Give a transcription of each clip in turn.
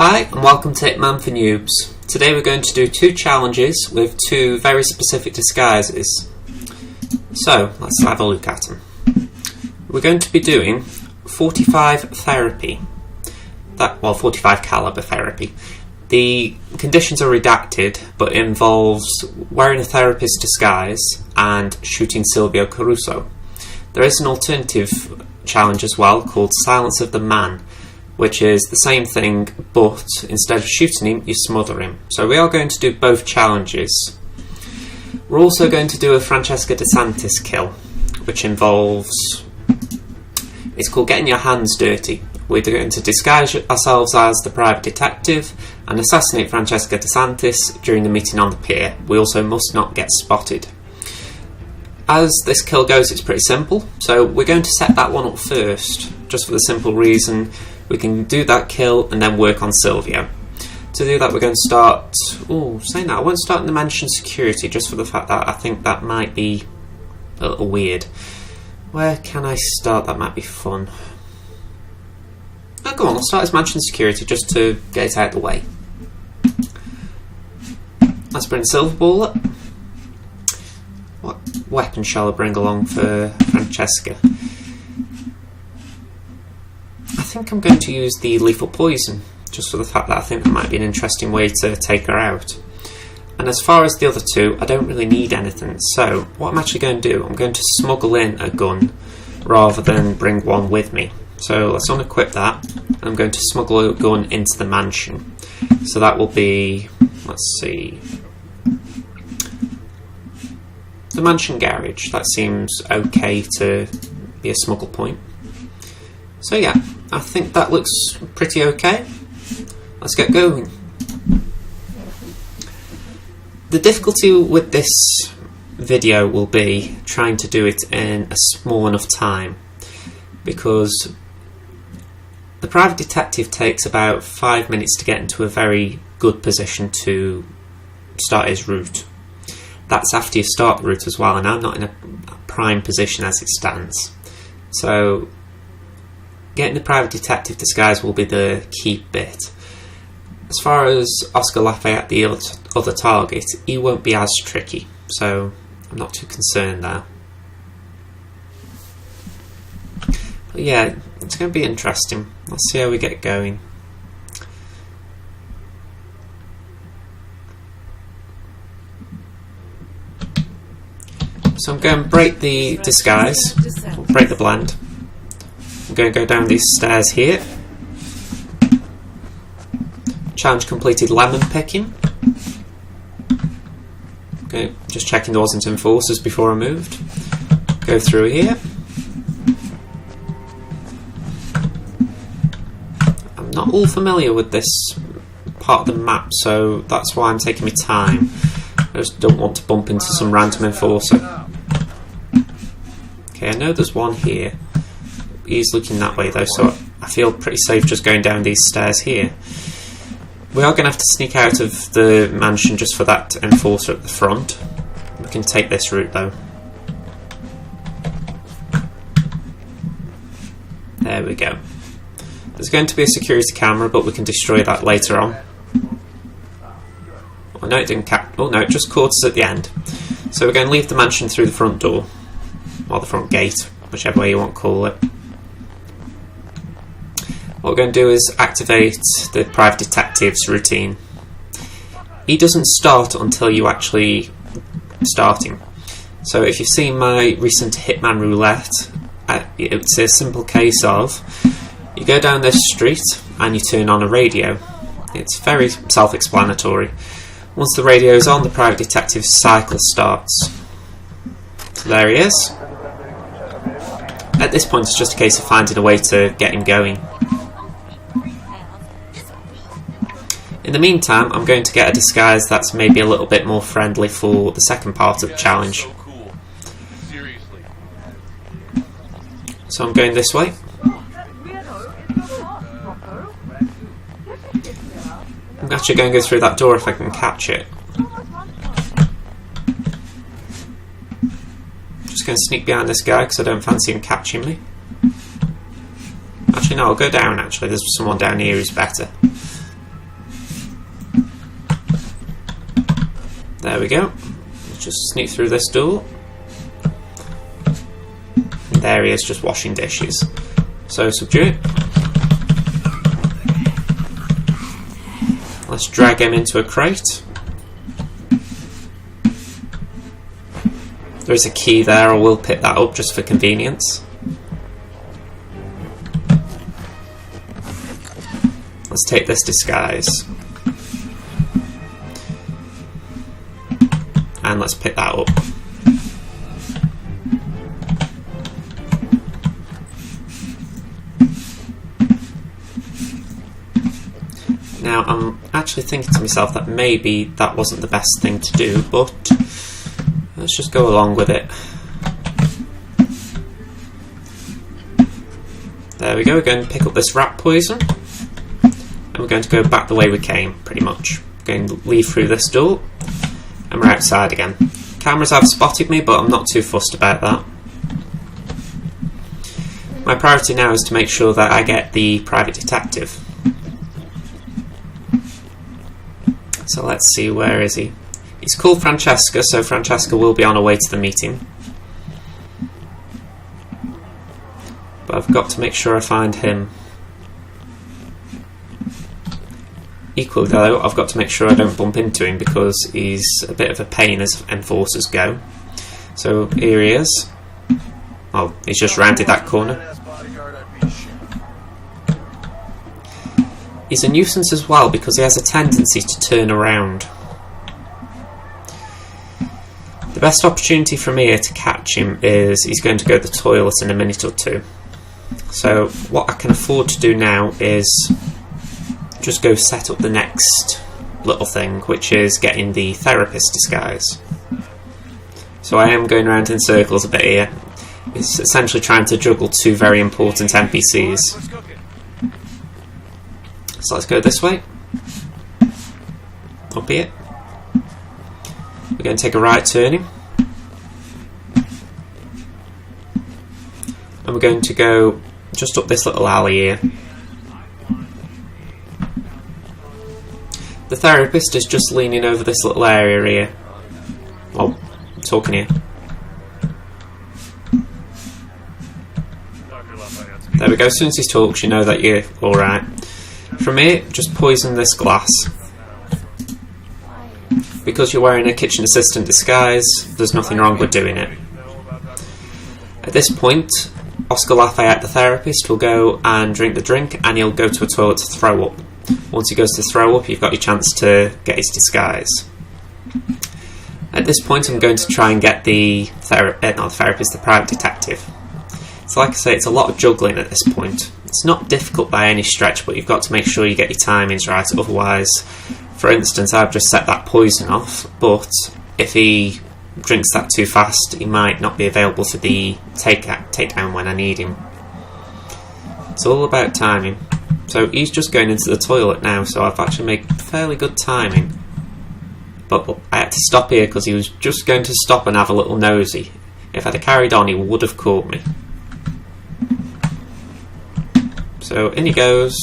Hi and welcome to Hitman for Newbs. Today we're going to do two challenges with two very specific disguises. So let's have a look at them. We're going to be doing 45 therapy. 45 caliber therapy. The conditions are redacted, but it involves wearing a therapist's disguise and shooting Silvio Caruso. There is an alternative challenge as well called Silence of the Man, which is the same thing, but instead of shooting him, you smother him. So we are going to do both challenges. We're also going to do a Francesca de Santis kill, which involves, it's called getting your hands dirty. We're going to disguise ourselves as the private detective and assassinate Francesca de Santis during the meeting on the pier. We also must not get spotted. As this kill goes, it's pretty simple, so we're going to set that one up first, just for the simple reason we can do that kill and then work on Silvio. To do that, we're going to start... saying that, I won't start in the mansion security, just for the fact that I think that might be a little weird. Where can I start? That might be fun. Oh, go on, I'll start as mansion security, just to get it out of the way. Let's bring Silver Ball up. What weapon shall I bring along for Francesca? I think I'm going to use the lethal poison, just for the fact that I think that might be an interesting way to take her out. And as far as the other two, I don't really need anything, so what I'm actually going to do, I'm going to smuggle in a gun rather than bring one with me. So let's unequip that, and I'm going to smuggle a gun into the mansion. So that will be, let's see, the mansion garage. That seems okay to be a smuggle point. So yeah, I think that looks pretty okay. Let's get going. The difficulty with this video will be trying to do it in a small enough time, because the private detective takes about 5 minutes to get into a very good position to start his route. That's after you start the route as well, and I'm not in a prime position as it stands. So getting the private detective disguise will be the key bit. As far as Oscar Lafayette, the other target, he won't be as tricky, so I'm not too concerned there. But yeah, it's going to be interesting. Let's see how we get going. So I'm going to break the disguise, break the blend. I'm going to go down these stairs here. Challenge completed, lemon picking. Okay, just checking there wasn't enforcers before I moved. Go through here. I'm not all familiar with this part of the map, so that's why I'm taking my time. I just don't want to bump into some random enforcer. Okay, I know there's one here. He's looking that way though, so I feel pretty safe just going down these stairs here. We are going to have to sneak out of the mansion just for that enforcer at the front. We can take this route though. There we go. There's going to be a security camera, but we can destroy that later on. Oh no, it didn't it just caught us at the end. So we're going to leave the mansion through the front door, or the front gate, whichever way you want to call it. What we're going to do is activate the private detective's routine. He doesn't start until you actually start him. So if you've seen my recent Hitman roulette, it's a simple case of you go down this street and you turn on a radio. It's very self-explanatory. Once the radio is on, the private detective's cycle starts. So there he is. At this point, it's just a case of finding a way to get him going. In the meantime, I'm going to get a disguise that's maybe a little bit more friendly for the second part of the challenge. So I'm going this way. I'm actually going to go through that door if I can catch it. Just going to sneak behind this guy because I don't fancy him catching me. Actually no, I'll go down actually, there's someone down here who's better. There we go. Let's just sneak through this door. And there he is, just washing dishes. So subdue it. Let's drag him into a crate. There is a key there, I will pick that up just for convenience. Let's take this disguise. And let's pick that up. Now I'm actually thinking to myself that maybe that wasn't the best thing to do, but let's just go along with it. There we go, we're going to pick up this rat poison. And we're going to go back the way we came, pretty much. We're going to leave through this door. And we're outside again. Cameras have spotted me, but I'm not too fussed about that. My priority now is to make sure that I get the private detective. So let's see, where is he? He's called Francesca, so Francesca will be on her way to the meeting. But I've got to make sure I find him. Equally though, I've got to make sure I don't bump into him because he's a bit of a pain as enforcers go. So here he is. Oh, he's just rounded that corner. He's a nuisance as well because he has a tendency to turn around. The best opportunity for me here to catch him is he's going to go to the toilet in a minute or two. So what I can afford to do now is just go set up the next little thing, which is getting the therapist disguise. So I am going around in circles a bit here. It's essentially trying to juggle two very important NPCs. So let's go this way. Up here. We're going to take a right turning. And we're going to go just up this little alley here. The therapist is just leaning over this little area here. Oh, I'm talking here. There we go, as soon as he talks you know that you're alright. From here, just poison this glass. Because you're wearing a kitchen assistant disguise, there's nothing wrong with doing it. At this point, Oscar Lafayette, the therapist, will go and drink the drink and he'll go to a toilet to throw up. Once he goes to throw up, you've got your chance to get his disguise. At this point, I'm going to try and get the therapist, the private detective. So like I say, it's a lot of juggling at this point. It's not difficult by any stretch, but you've got to make sure you get your timings right, otherwise, for instance, I've just set that poison off, but if he drinks that too fast, he might not be available for the takedown when I need him. It's all about timing. So he's just going into the toilet now, so I've actually made fairly good timing. But I had to stop here because he was just going to stop and have a little nosy. If I'd have carried on, he would have caught me. So in he goes.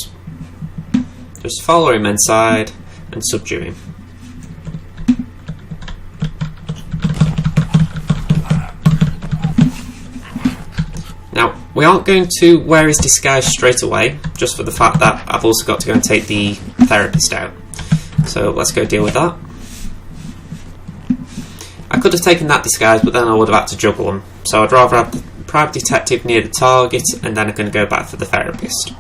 Just follow him inside and subdue him. Now, we aren't going to wear his disguise straight away, just for the fact that I've also got to go and take the therapist out. So let's go deal with that. I could have taken that disguise, but then I would have had to juggle them. So I'd rather have the private detective near the target, and then I'm going to go back for the therapist.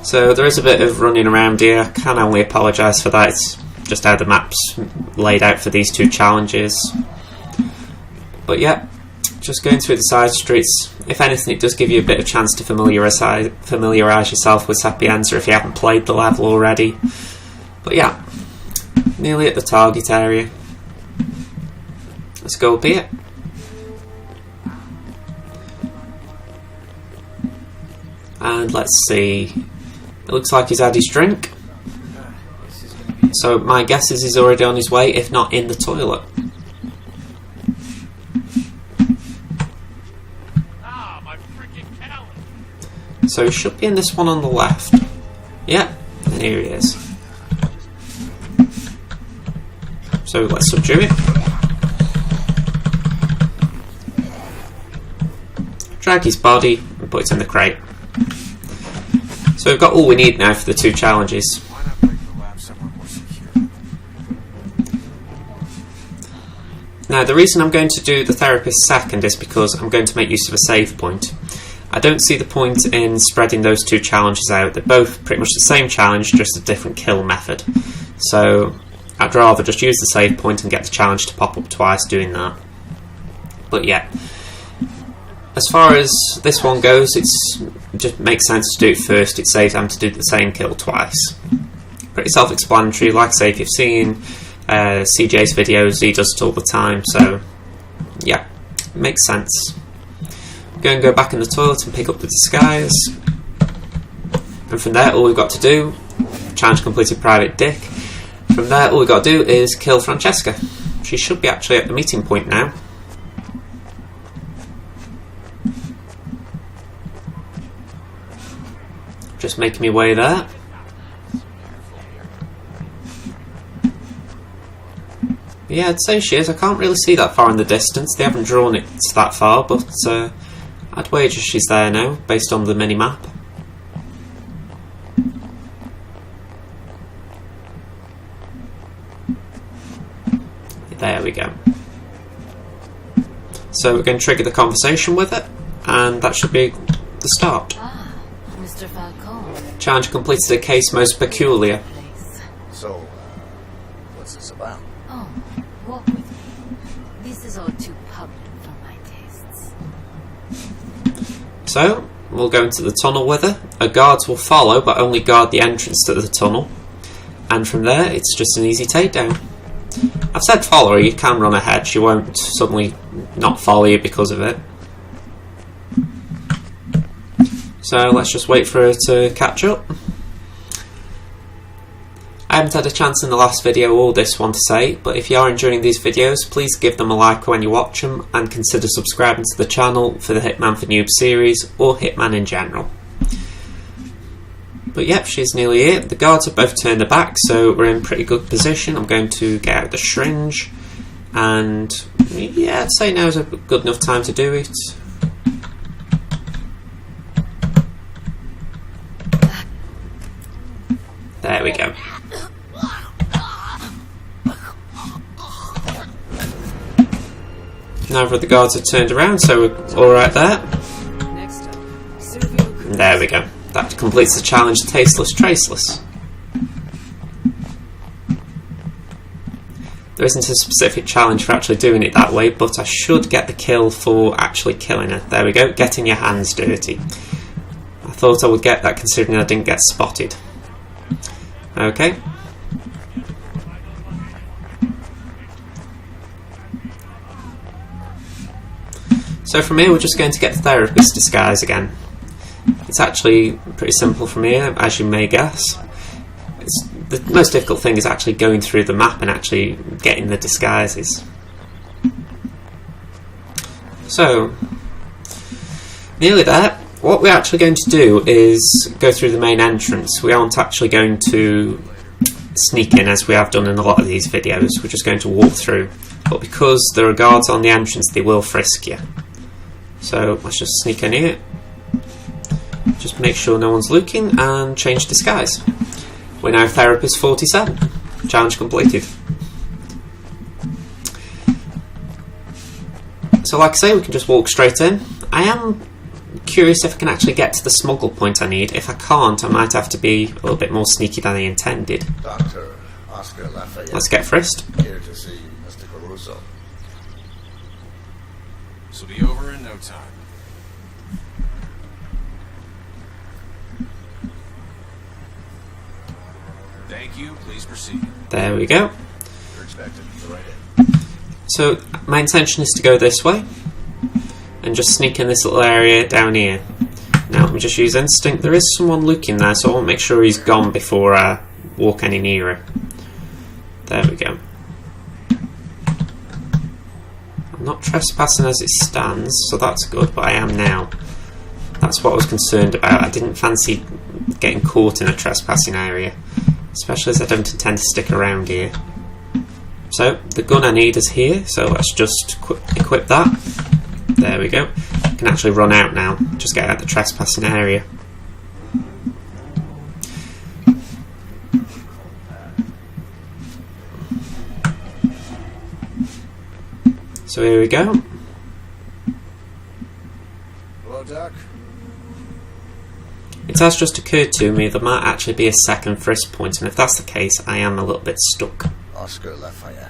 So there is a bit of running around here. I can only apologise for that. It's just how the map's laid out for these two challenges. But yeah, just going through the side streets. If anything, it does give you a bit of chance to familiarise yourself with Sapienza if you haven't played the level already. But yeah, nearly at the target area. Let's go up here. And let's see. It looks like he's had his drink. So my guess is he's already on his way, if not in the toilet. So he should be in this one on the left. Yeah, and here he is. So let's subdue it. Drag his body and put it in the crate. So we've got all we need now for the 2 challenges. Now the reason I'm going to do the therapist second is because I'm going to make use of a save point. I don't see the point in spreading those 2 challenges out. They're both pretty much the same challenge, just a different kill method. So I'd rather just use the save point and get the challenge to pop up twice doing that. But yeah, as far as this one goes, it just makes sense to do it first. It saves them to do the same kill twice. Pretty self-explanatory. Like I say, if you've seen CJ's videos, he does it all the time, so yeah, it makes sense. Go and go back in the toilet and pick up the disguise, and from there all we've got to do, challenge completed Private Dick, from there all we've got to do is kill Francesca. She should be actually at the meeting point now. Just making my way there. Yeah, I'd say she is. I can't really see that far in the distance. They haven't drawn it that far, but I'd wager she's there now, based on the mini-map. There we go. So we're going to trigger the conversation with it, and that should be the start. Ah, Mr. Falcone. Challenge completed, a case most peculiar. So, what's this about? Oh, walk with me. This is all too public for my tastes. So, we'll go into the tunnel with her. Her guards will follow, but only guard the entrance to the tunnel. And from there, it's just an easy takedown. I've said follow her, you can run ahead. She won't suddenly not follow you because of it. So let's just wait for her to catch up. I haven't had a chance in the last video or this one to say, but if you are enjoying these videos, please give them a like when you watch them, and consider subscribing to the channel for the Hitman for Newbs series, or Hitman in general. But yep, she's nearly here. The guards have both turned their back, so we're in pretty good position. I'm going to get out the syringe, and yeah, I'd say now's a good enough time to do it. There we go. Neither of the guards have turned around, so we're alright there. Next up, Silvio. There we go. That completes the challenge, tasteless, traceless. There isn't a specific challenge for actually doing it that way, but I should get the kill for actually killing her. There we go, getting your hands dirty. I thought I would get that considering I didn't get spotted. Okay. So from here we're just going to get the therapist disguise again. It's actually pretty simple from here, as you may guess. The most difficult thing is actually going through the map and actually getting the disguises. So, nearly there. What we're actually going to do is go through the main entrance. We aren't actually going to sneak in as we have done in a lot of these videos. We're just going to walk through. But because there are guards on the entrance, they will frisk you. So let's just sneak in here. Just make sure no one's looking and change disguise. We're now Therapist 47. Challenge completed. So like I say, we can just walk straight in. I am curious if I can actually get to the smuggle point I need. If I can't, I might have to be a little bit more sneaky than I intended. Dr. Oscar Lafayette. Let's get frisked. Here to see Mr. Caruso. This will be over in no time. Thank you. Please proceed. There we go. You're expected to go right in. So my intention is to go this way and just sneak in this little area down here. Now let me just use instinct. There is someone looking there, so I want to make sure he's gone before I walk any nearer. There we go. I'm not trespassing as it stands, so that's good, but I am now. That's what I was concerned about. I didn't fancy getting caught in a trespassing area, especially as I don't intend to stick around here. So the gun I need is here, so let's just equip that. There we go. I can actually run out now, just get out the trespassing area. So here we go. Hello, Doc. It has just occurred to me there might actually be a second frisk point, and if that's the case, I am a little bit stuck. Oscar Lafayette.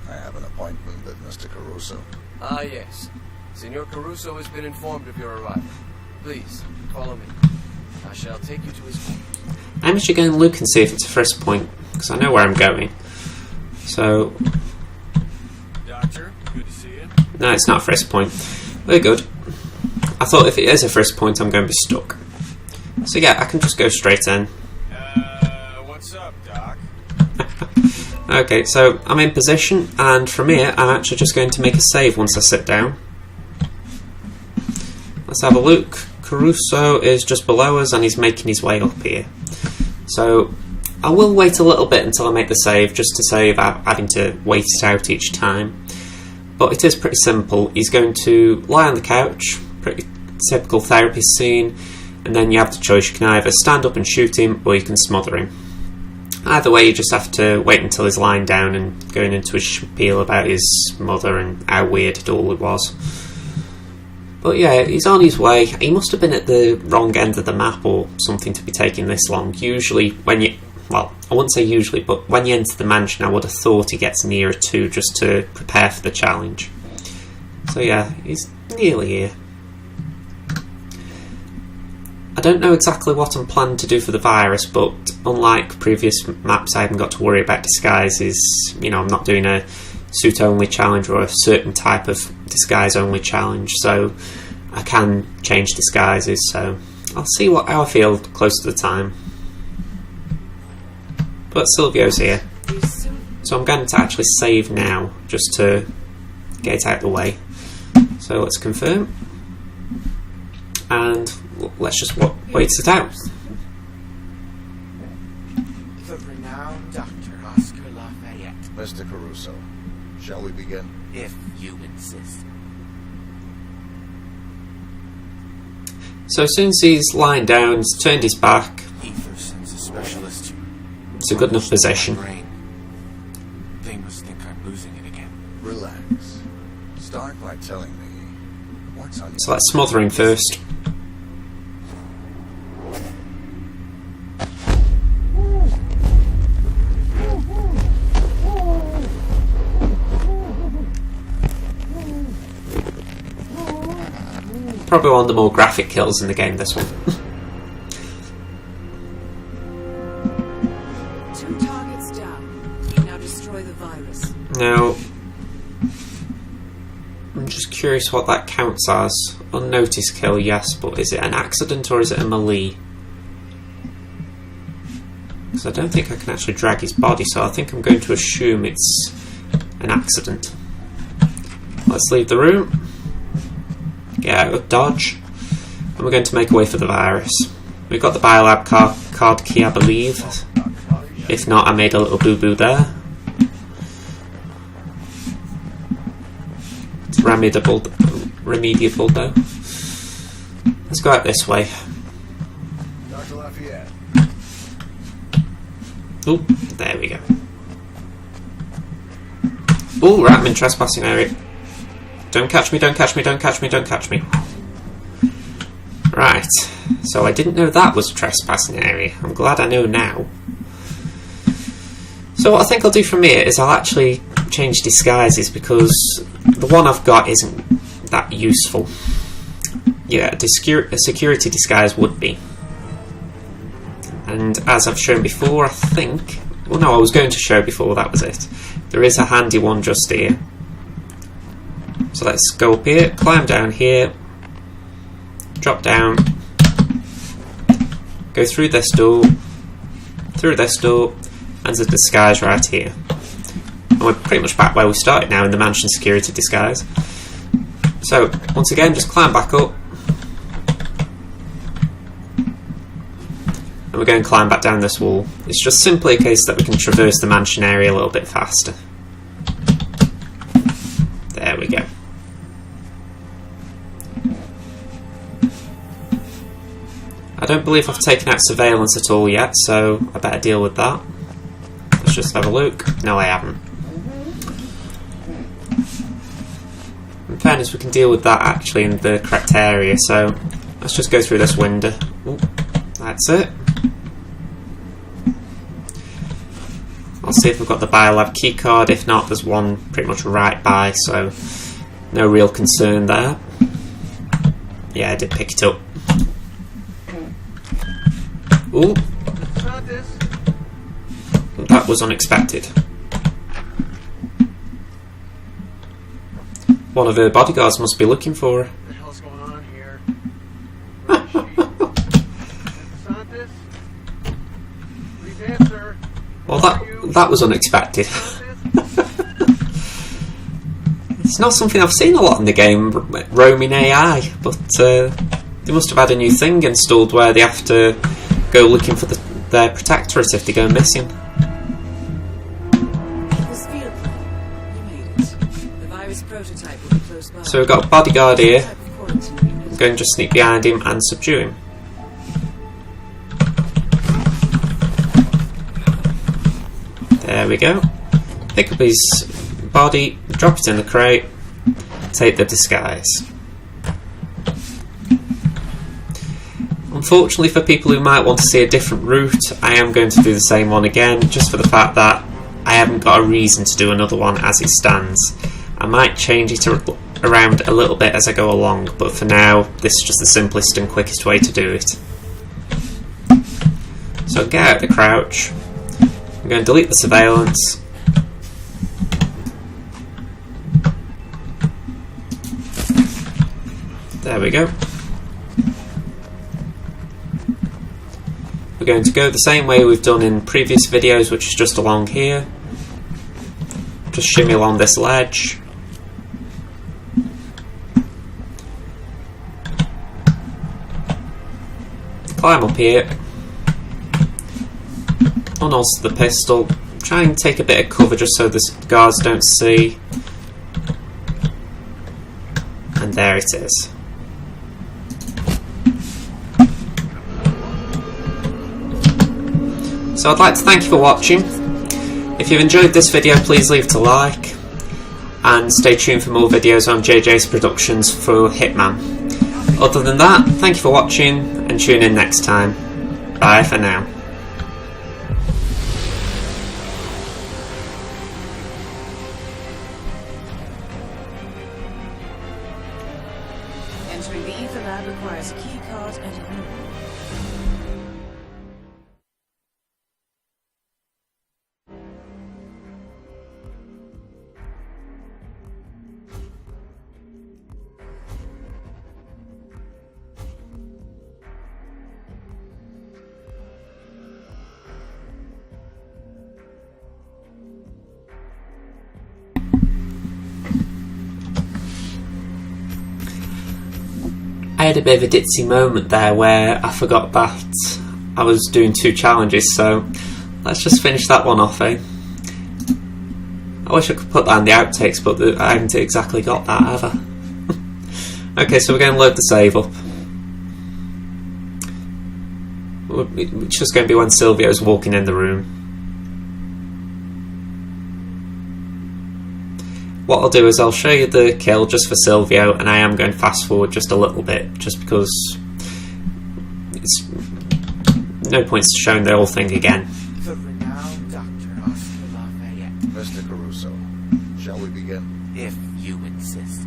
I have an appointment with Mr. Caruso. Ah, yes. Senor Caruso has been informed of your arrival. Please, follow me. I shall take you to his home. I'm actually going to look and see if it's a frisk point, because I know where I'm going. So, Doctor, good to see you. no, it's not a frisk point. We're good. I thought if it is a frisk point, I'm going to be stuck. So yeah, I can just go straight in. What's up, Doc? Okay, so I'm in position, and from here, I'm actually just going to make a save once I sit down. Let's have a look. Caruso is just below us, and he's making his way up here. So I will wait a little bit until I make the save, just to save having to wait it out each time. But it is pretty simple. He's going to lie on the couch, pretty typical therapy scene, and then you have the choice. You can either stand up and shoot him, or you can smother him. Either way, you just have to wait until he's lying down and going into a spiel about his mother and how weird it all was. But yeah, he's on his way. He must have been at the wrong end of the map or something to be taking this long. Usually when you... Well, I wouldn't say usually, but when you enter the mansion, I would have thought he gets nearer too, just to prepare for the challenge. So yeah, he's nearly here. I don't know exactly what I'm planning to do for the virus, but unlike previous maps, I haven't got to worry about disguises. You know, I'm not doing a suit-only challenge or a certain type of disguise-only challenge, so I can change disguises, so I'll see how I feel close to the time. But Silvio's here, so I'm going to actually save now, just to get it out of the way. So let's confirm, and let's just wait it out. The renowned Dr. Oscar Lafayette, Mr. Caruso, shall we begin? if you insist. So as soon as he's lying down, he's turned his back, Ether sends a specialist. it's a good enough position. Brain. They must think I'm losing it again. Relax. Start by telling me what's on So let's smother him first. Probably one of the more graphic kills in the game, this one. 2 targets down. Now destroy the virus. Now, I'm just curious what that counts as. Unnoticed kill, yes, but is it an accident or is it a melee? Because I don't think I can actually drag his body, so I think I'm going to assume it's an accident. Let's leave the room. Get out of dodge. And we're going to make a way for the virus. We've got the biolab card key, I believe. If not, I made a little boo-boo there. It's remediable though. Let's go out this way. Dr. Lafayette. Oh, there we go. Oh, right, I'm in trespassing area. Don't catch me, don't catch me, don't catch me, don't catch me. Right, so I didn't know that was a trespassing area. I'm glad I know now. So what I think I'll do from here is I'll actually change disguises, because the one I've got isn't that useful. Yeah, a security disguise would be. And as I've shown before, I think... Well, no, I was going to show before, that was it. There is a handy one just here. So let's go up here, climb down here, drop down, go through this door, and there's a disguise right here. And we're pretty much back where we started now, in the mansion security disguise. So, once again, just climb back up, and we're going to climb back down this wall. It's just simply a case that we can traverse the mansion area a little bit faster. There we go. I don't believe I've taken out surveillance at all yet, so I better deal with that. Let's just have a look. No, I haven't. In fairness, we can deal with that actually in the correct area, so let's just go through this window. Ooh, that's it. I'll see if we've got the biolab keycard. If not, there's one pretty much right by, so no real concern there. Yeah, I did pick it up. Ooh. That was unexpected. One of her bodyguards must be looking for her. What the hell's going on here? Santis? Please answer. Well, that was unexpected. It's not something I've seen a lot in the game, roaming AI, but they must have had a new thing installed where they have to go looking for their protectorate if they go missing. This field plan. You made it. The virus prototype will be close by. So we've got a bodyguard here. Type of quarantine unit. I'm going to just sneak behind him and subdue him. There we go. Pick up his body, drop it in the crate, take the disguise. Unfortunately for people who might want to see a different route, I am going to do the same one again, just for the fact that I haven't got a reason to do another one as it stands. I might change it around a little bit as I go along, but for now, this is just the simplest and quickest way to do it. So get out the crouch. I'm going to delete the surveillance. There we go. We're going to go the same way we've done in previous videos, which is just along here. Just shimmy along this ledge. Climb up here. Unholster the pistol. Try and take a bit of cover just so the guards don't see. And there it is. So I'd like to thank you for watching. If you've enjoyed this video, please leave it a like. And stay tuned for more videos on JJ's Productions for Hitman. Other than that, thank you for watching and tune in next time. Bye for now. Entering the ether lab requires a key card and a room. I had a bit of a ditzy moment there where I forgot that I was doing 2 challenges, so let's just finish that one off, eh? I wish I could put that in the outtakes, but I haven't exactly got that, have I? Okay, so we're going to load the save up. It's just going to be when Silvio's walking in the room. What I'll do is I'll show you the kill just for Silvio, and I am going to fast forward just a little bit, just because it's no points to showing the whole thing again. The renowned Dr. Oscar Lafayette, Mr. Caruso, shall we begin? if you insist.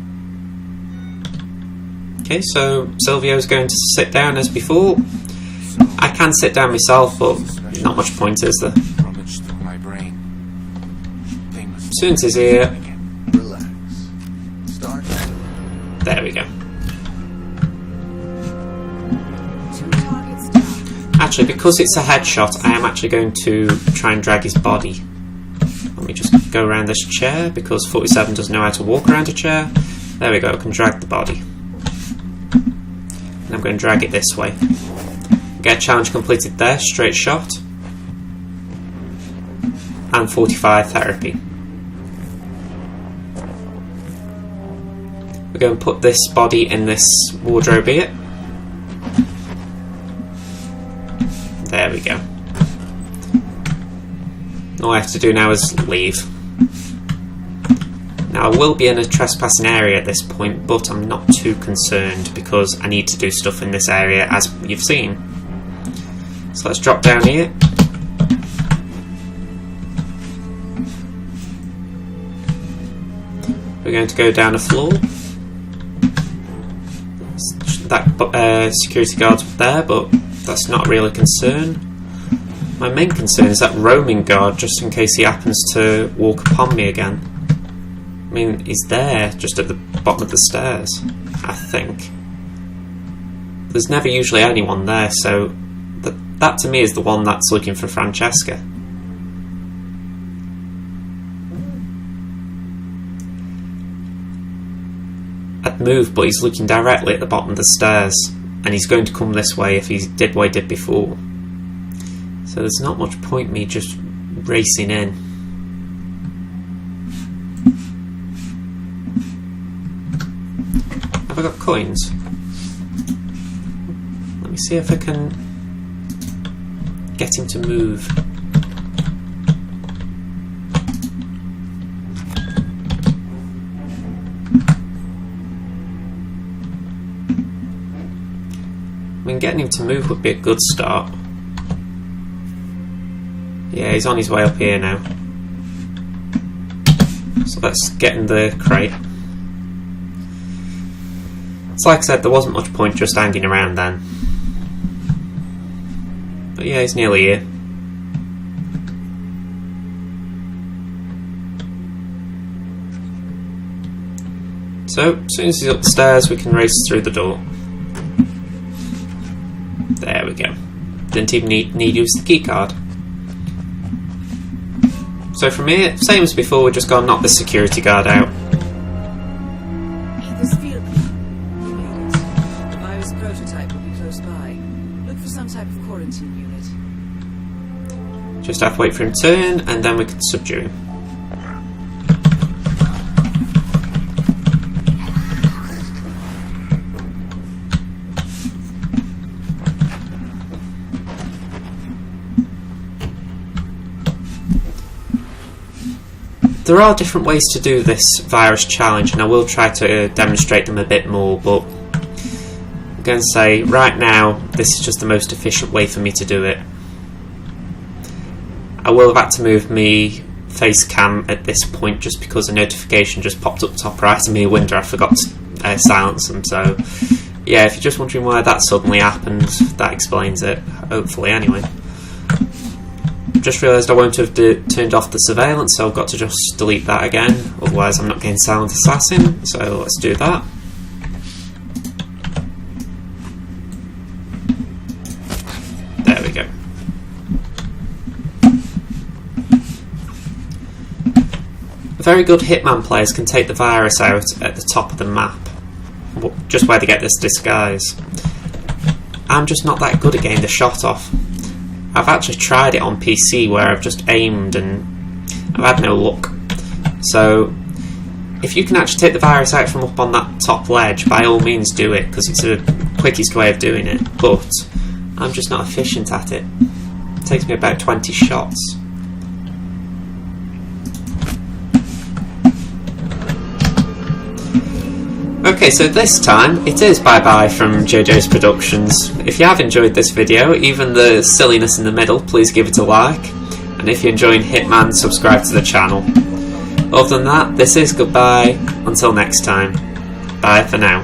Okay, so Silvio's going to sit down as before. So, I can sit down myself, but not much point, is there? rummaged through my brain. Things As soon as he's here, Relax. Start. there we go. 2 targets down. Actually, because it's a headshot, I am actually going to try and drag his body. Let me just go around this chair, because 47 doesn't know how to walk around a chair. There we go, I can drag the body. And I'm going to drag it this way. Get challenge completed there, straight shot. And 45 therapy. go and put this body in this wardrobe here. There we go. All I have to do now is leave. Now I will be in a trespassing area at this point, but I'm not too concerned because I need to do stuff in this area, as you've seen. So let's drop down here. We're going to go down a floor. That security guard's there, but that's not really a concern. My main concern is that roaming guard, just in case he happens to walk upon me again. I mean, he's there, just at the bottom of the stairs, I think. There's never usually anyone there, so that to me is the one that's looking for Francesca. I'd move, but he's looking directly at the bottom of the stairs, and he's going to come this way if he did what he did before. So there's not much point me just racing in. Have I got coins? Let me see if I can get him to move. I mean, getting him to move would be a good start. Yeah, he's on his way up here now. So let's get in the crate. It's like I said, there wasn't much point just hanging around then. But yeah, he's nearly here. So, as soon as he's upstairs, we can race through the door. There we go. Didn't even need to use the key card. So from here, same as before, we're just going to knock the security guard out. There's field. You made it. The virus prototype will be close by. Look for some type of quarantine unit. Just have to wait for him to turn, and then we can subdue him. There are different ways to do this virus challenge, and I will try to demonstrate them a bit more, but I'm going to say right now this is just the most efficient way for me to do it. I will have had to move me face cam at this point just because a notification just popped up top right of me window. I forgot to silence them, so yeah, if you're just wondering why that suddenly happened, that explains it, hopefully anyway. Just realised I won't have turned off the surveillance, so I've got to just delete that again, otherwise I'm not getting silent assassin, so let's do that. There we go. Very good Hitman players can take the virus out at the top of the map, just where they get this disguise. I'm just not that good at getting the shot off. I've actually tried it on PC where I've just aimed and I've had no luck. So if you can actually take the virus out from up on that top ledge, by all means do it, because it's the quickest way of doing it, but I'm just not efficient at it. It takes me about 20 shots. Okay, so this time it is bye-bye from JoJo's Productions. If you have enjoyed this video, even the silliness in the middle, please give it a like. And if you're enjoying Hitman, subscribe to the channel. Other than that, this is goodbye. Until next time. Bye for now.